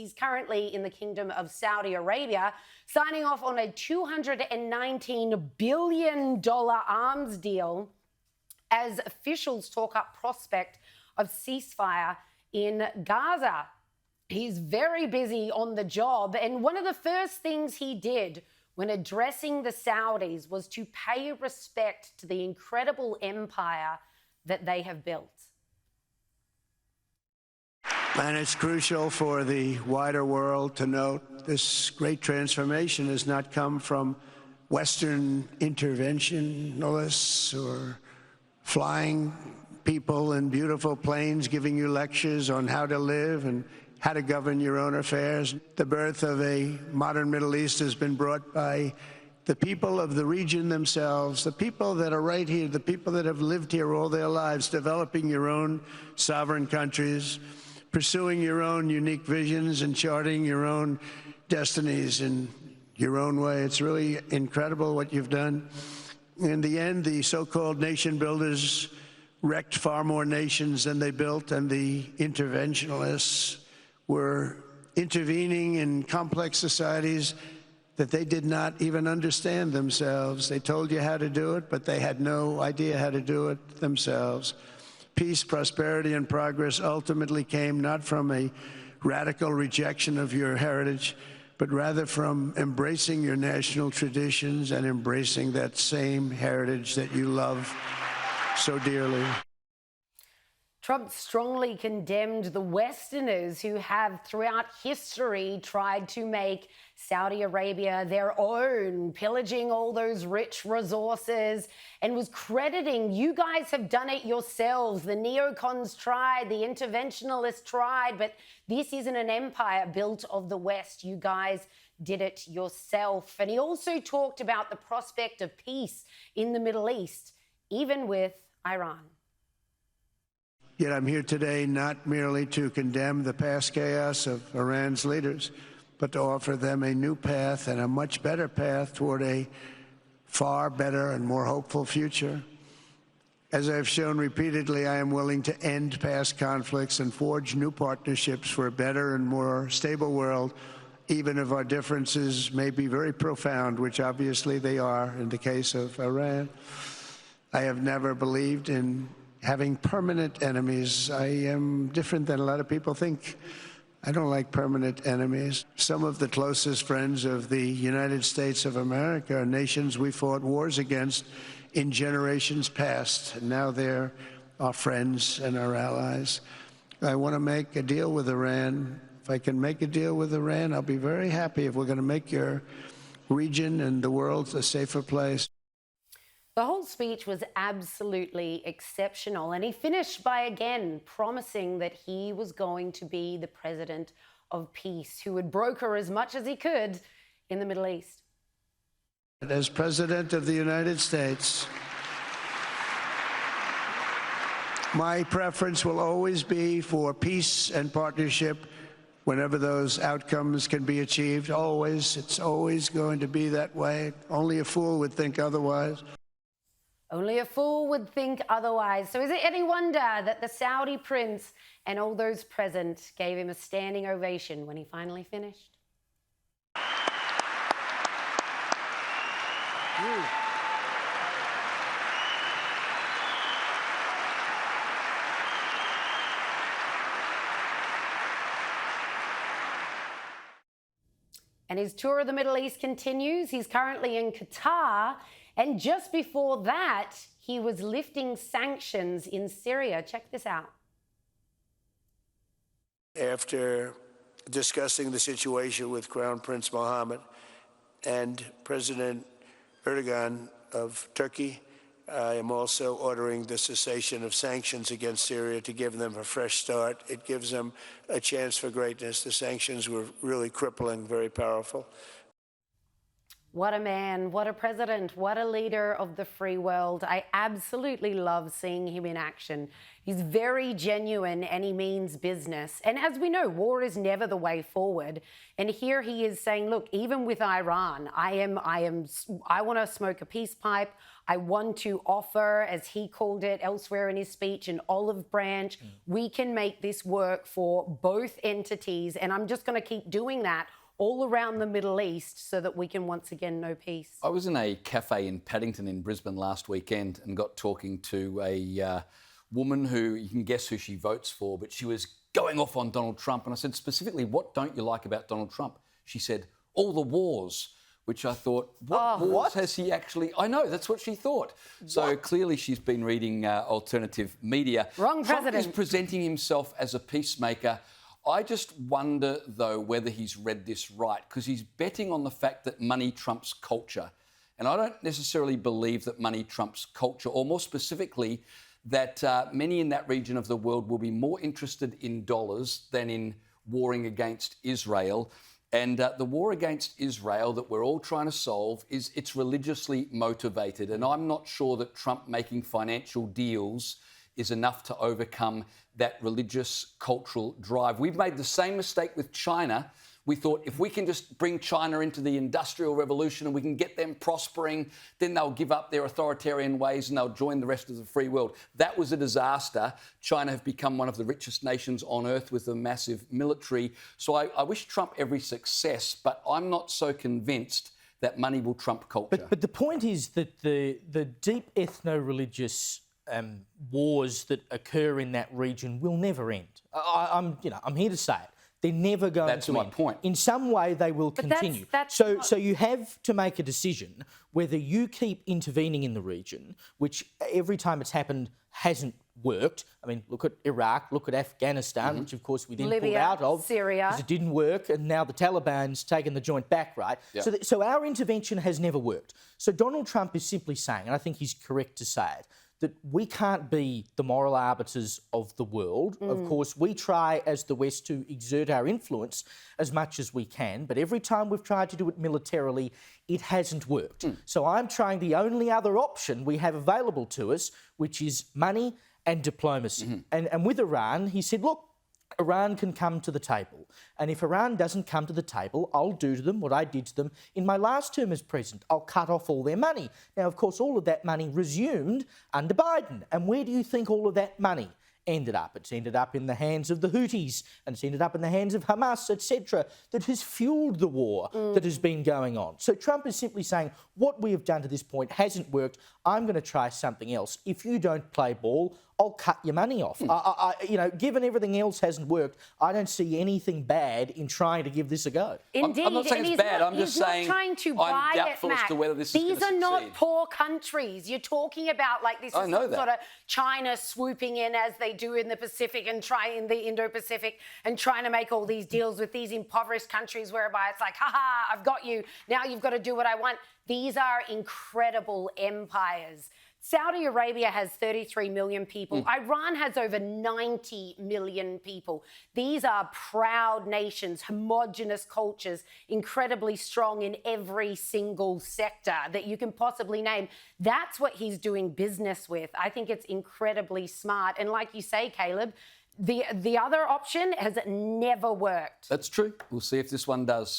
He's currently in the Kingdom of Saudi Arabia, signing off on a $219 billion arms deal as officials talk up prospect of ceasefire in Gaza. He's very busy on the job, and one of the first things he did when addressing the Saudis was to pay respect to the incredible empire that they have built. And it's crucial for the wider world to note this great transformation has not come from Western interventionists or flying people in beautiful planes giving you lectures on how to live and how to govern your own affairs. The birth of a modern Middle East has been brought by the people of the region themselves, the people that are right here, the people that have lived here all their lives, developing your own sovereign countries, pursuing your own unique visions and charting your own destinies in your own way. It's really incredible what you've done. In the end, the so-called nation builders wrecked far more nations than they built, and the interventionists were intervening in complex societies that they did not even understand themselves. They told you how to do it, but they had no idea how to do it themselves. Peace, prosperity, and progress ultimately came not from a radical rejection of your heritage, but rather from embracing your national traditions and embracing that same heritage that you love so dearly. Trump strongly condemned the Westerners who have throughout history tried to make Saudi Arabia their own, pillaging all those rich resources, and was crediting, you guys have done it yourselves. The neocons tried, the interventionalists tried, but this isn't an empire built of the West. You guys did it yourself. And he also talked about the prospect of peace in the Middle East, even with Iran. Yet I'm here today not merely to condemn the past chaos of Iran's leaders, but to offer them a new path and a much better path toward a far better and more hopeful future. As I've shown repeatedly, I am willing to end past conflicts and forge new partnerships for a better and more stable world, even if our differences may be very profound, which obviously they are in the case of Iran. I have never believed in having permanent enemies. I am different than a lot of people think. I don't like permanent enemies. Some of the closest friends of the United States of America are nations we fought wars against in generations past, and now they're our friends and our allies. I want to make a deal with Iran. If I can make a deal with Iran, I'll be very happy if we're going to make your region and the world a safer place. The whole speech was absolutely exceptional, and he finished by again promising that he was going to be the president of peace, who would broker as much as he could in the Middle East. As President of the United States, my preference will always be for peace and partnership whenever those outcomes can be achieved. Always. It's always going to be that way. Only a fool would think otherwise. Only a fool would think otherwise. So is it any wonder that the Saudi prince and all those present gave him a standing ovation when he finally finished? And his tour of the Middle East continues. He's currently in Qatar. And just before that, he was lifting sanctions in Syria. Check this out. After discussing the situation with Crown Prince Mohammed and President Erdogan of Turkey, I am also ordering the cessation of sanctions against Syria to give them a fresh start. It gives them a chance for greatness. The sanctions were really crippling, very powerful. What a man, what a president, what a leader of the free world. I absolutely love seeing him in action. He's very genuine and he means business. And as we know, war is never the way forward. And here he is saying, look, even with Iran, I want to smoke a peace pipe. I want to offer, as he called it elsewhere in his speech, an olive branch. We can make this work for both entities. And I'm just going to keep doing that all around the Middle East so that we can once again know peace. I was in a cafe in Paddington in Brisbane last weekend and got talking to a woman who, you can guess who she votes for, but she was going off on Donald Trump. And I said, specifically, what don't you like about Donald Trump? She said, all the wars, which I thought, what wars has he actually... I know, that's what she thought. So clearly she's been reading alternative media. Wrong president. Trump is presenting himself as a peacemaker. I just wonder, though, whether he's read this right, because he's betting on the fact that money trumps culture. And I don't necessarily believe that money trumps culture, or more specifically, that many in that region of the world will be more interested in dollars than in warring against Israel. And the war against Israel that we're all trying to solve it's religiously motivated. And I'm not sure that Trump making financial deals is enough to overcome that religious cultural drive. We've made the same mistake with China. We thought if we can just bring China into the Industrial Revolution and we can get them prospering, then they'll give up their authoritarian ways and they'll join the rest of the free world. That was a disaster. China have become one of the richest nations on earth with a massive military. So I wish Trump every success, but I'm not so convinced that money will trump culture. But the point is that the deep ethno-religious wars that occur in that region will never end. I'm here to say it. They're never going to end. That's my point. In some way, they will continue. So you have to make a decision whether you keep intervening in the region, which every time it's happened hasn't worked. I mean, look at Iraq, look at Afghanistan, which of course we then pulled out of. Syria. Because it didn't work, and now the Taliban's taken the joint back, right? Yeah. So our intervention has never worked. So Donald Trump is simply saying, and I think he's correct to say it, that we can't be the moral arbiters of the world. Of course, we try as the West to exert our influence as much as we can, but every time we've tried to do it militarily, it hasn't worked. So I'm trying the only other option we have available to us, which is money and diplomacy. And with Iran, he said, look, Iran can come to the table. And if Iran doesn't come to the table, I'll do to them what I did to them in my last term as president. I'll cut off all their money. Now, of course, all of that money resumed under Biden. And where do you think all of that money ended up? It's ended up in the hands of the Houthis, and it's ended up in the hands of Hamas, etc., that has fueled the war that has been going on. So Trump is simply saying, what we have done to this point hasn't worked. I'm going to try something else. If you don't play ball, I'll cut your money off. Given everything else hasn't worked, I don't see anything bad in trying to give this a go. Indeed, I'm not saying it's bad. I'm just saying trying to I'm buy doubtful as to whether this is going to These are not succeed. poor countries. You're talking about like this is some sort of China swooping in as they do in the Pacific and in the Indo-Pacific and trying to make all these deals with these impoverished countries whereby it's like, ha, I've got you. Now you've got to do what I want. These are incredible empires. Saudi Arabia has 33 million people. Iran has over 90 million people. These are proud nations, homogenous cultures, incredibly strong in every single sector that you can possibly name. That's what he's doing business with. I think it's incredibly smart. And like you say, Caleb, the other option has never worked. That's true. We'll see if this one does.